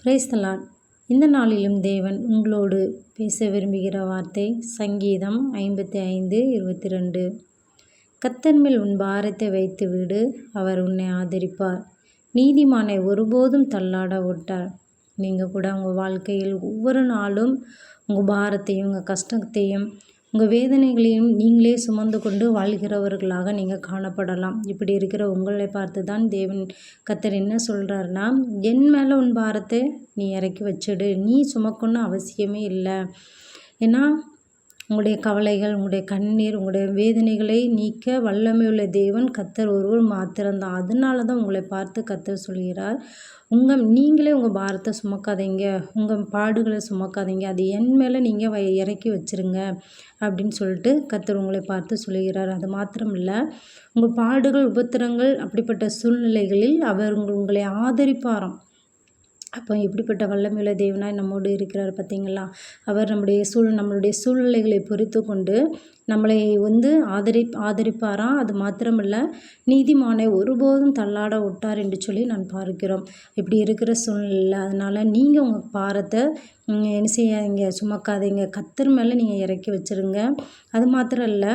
Praise the Lord. இந்த நாளிலும் தேவன் உங்களோடு பேச விரும்புகிற வார்த்தை சங்கீதம் 55:22. கர்த்தர் மேல் உன் பாரத்தை வைத்து விடு, அவர் உன்னை ஆதரிப்பார். நீதிமானை ஒருபோதும் தள்ளாட விட்டார். நீங்கள் கூட உங்கள் வாழ்க்கையில் ஒவ்வொரு நாளும் உங்கள் பாரத்தையும் உங்கள் கஷ்டத்தையும் உங்கள் வேதனைகளையும் நீங்களே சுமந்து கொண்டு வாழ்கிறவர்களாக நீங்கள் காணப்படலாம். இப்படி இருக்கிற உங்களை பார்த்து தான் தேவன் கர்த்தர் என்ன சொல்கிறாருன்னா, என் மேலே உன் பாரத்தை நீ இறக்கி வச்சிடு, நீ சுமக்கணும்னு அவசியமே இல்லை. ஏன்னா உங்களுடைய கவலைகள், உங்களுடைய கண்ணீர், உங்களுடைய வேதனைகளை நீக்க வல்லமையுள்ள தேவன் கர்த்தர் ஒருவர் மாத்திரம்தான். அதனால தான் உங்களை பார்த்து கர்த்தர் சொல்கிறார், நீங்களே உங்கள் பாரத்தை சுமக்காதீங்க, உங்கள் பாடுகளை சுமக்காதீங்க, அது என் மேலே நீங்கள் இறக்கி வச்சிருங்க அப்படின்னு சொல்லிட்டு கர்த்தர் உங்களை பார்த்து சொல்கிறார். அது மாத்திரம் இல்லை, உங்கள் பாடுகள், உபத்திரங்கள், அப்படிப்பட்ட சூழ்நிலைகளில் அவர் உங்களை ஆதரிப்பாராம். அப்போ எப்படிப்பட்ட வல்லமையுள்ள தேவனாய் நம்மோடு இருக்கிறார் பார்த்தீங்களா? அவர் நம்மளுடைய சூழ்நிலைகளை பொறுத்து கொண்டு நம்மளை ஆதரிப்பாராம். அது மாத்திரமல்ல, நீதிமானை ஒருபோதும் தள்ளாட விட்டார் என்று சொல்லி நான் பார்க்கிறோம். இப்படி இருக்கிற சூழ்நிலை, அதனால் நீங்கள் உங்கள் பாரத்தை என்ன செய்யாதீங்க, சுமக்காதீங்க, கர்த்தர் மேலே நீங்கள் இறக்கி வச்சுருங்க. அது மாத்திரம் இல்லை,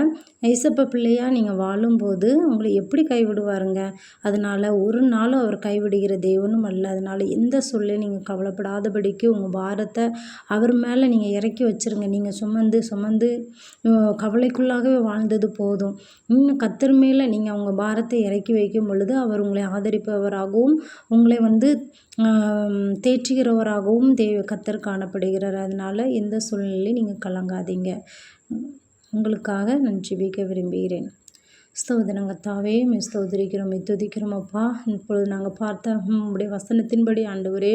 ஏசப்பா பிள்ளையாக நீங்கள் வாழும்போது உங்களை எப்படி கைவிடுவாருங்க? அதனால் ஒரு நாளும் அவர் கைவிடுகிற தேவனும் அல்ல. அதனால் எந்த சொல்ல நீங்கள் கவலைப்படாதபடிக்கு உங்கள் பாரத்தை அவர் மேலே நீங்கள் இறக்கி வச்சுருங்க. நீங்கள் சுமந்து கவலைக்குள்ளாகவே வாழ்ந்தது போதும். இன்னும் கர்த்தர் மேலே நீங்கள் உங்கள் பாரத்தை இறக்கி வைக்கும் பொழுது அவர் உங்களை ஆதரிப்பவராகவும் உங்களை தேற்றுகிறவராகவும் கர்த்தர் காணப்படுகிறார். அதனால் எந்த சூழ்நிலையும் நீங்கள் கலங்காதீங்க. உங்களுக்காக நான் ஜெபிக்க விரும்புகிறேன். ஸ்தோத்திரம் கர்த்தாவே, ஸ்தோத்திரிக்கிறோம், துதிக்கிறோம் அப்பா. இப்பொழுது நாங்கள் பார்த்த உங்களுடைய வசனத்தின்படி ஆண்டவரே,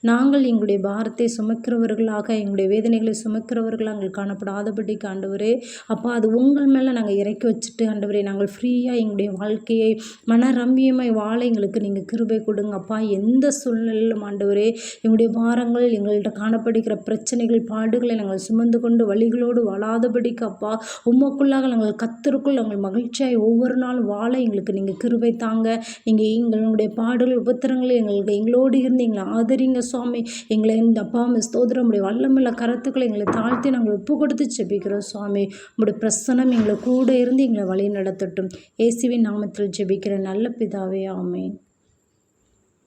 நாங்கள் எங்களுடைய பாரத்தை சுமக்கிறவர்களாக, எங்களுடைய வேதனைகளை சுமக்கிறவர்களாக நாங்கள் காணப்படாதபடிக்கு ஆண்டவரே அப்பா, அது உங்கள் மேலே நாங்கள் இறக்கி வச்சுட்டு ஆண்டவரே, நாங்கள் ஃப்ரீயாக எங்களுடைய வாழ்க்கையை மனரம்பியமாய் வாழ எங்களுக்கு நீங்கள் கிருபை கொடுங்க அப்பா. எந்த சூழ்நிலையிலும் ஆண்டவரே, எங்களுடைய பாரங்கள், எங்கள்கிட்ட காணப்படுகிற பிரச்சனைகள், பாடுகளை நாங்கள் சுமந்து கொண்டு வழிகளோடு வாழாதபடிக்கு அப்பா, உமக்குள்ளாக நாங்கள் கர்த்தருக்குள் நாங்கள் மகிழ்ச்சியாய் ஒவ்வொரு நாளும் வாழ எங்களுக்கு நீங்கள் கிருபை தாங்க. நீங்கள் எங்களுடைய பாடுகள், உபத்திரங்களை எங்களோடு இருந்து எங்களை ஆதரிங்க சுவாமி. எங்களை இந்த அப்பா ஸ்தோத்திரம், உடைய வல்லமையுள்ள கரத்துக்களை எங்களை தாழ்த்தி நாங்கள் ஒப்பு கொடுத்து ஜெபிக்கிறோம் சுவாமி. உங்களுடைய பிரசன்னம் எங்களை கூட இருந்து எங்களை வழி நடத்தட்டும். இயேசுவின் நாமத்தில் ஜெபிக்கிற நல்ல பிதாவே, ஆமென்.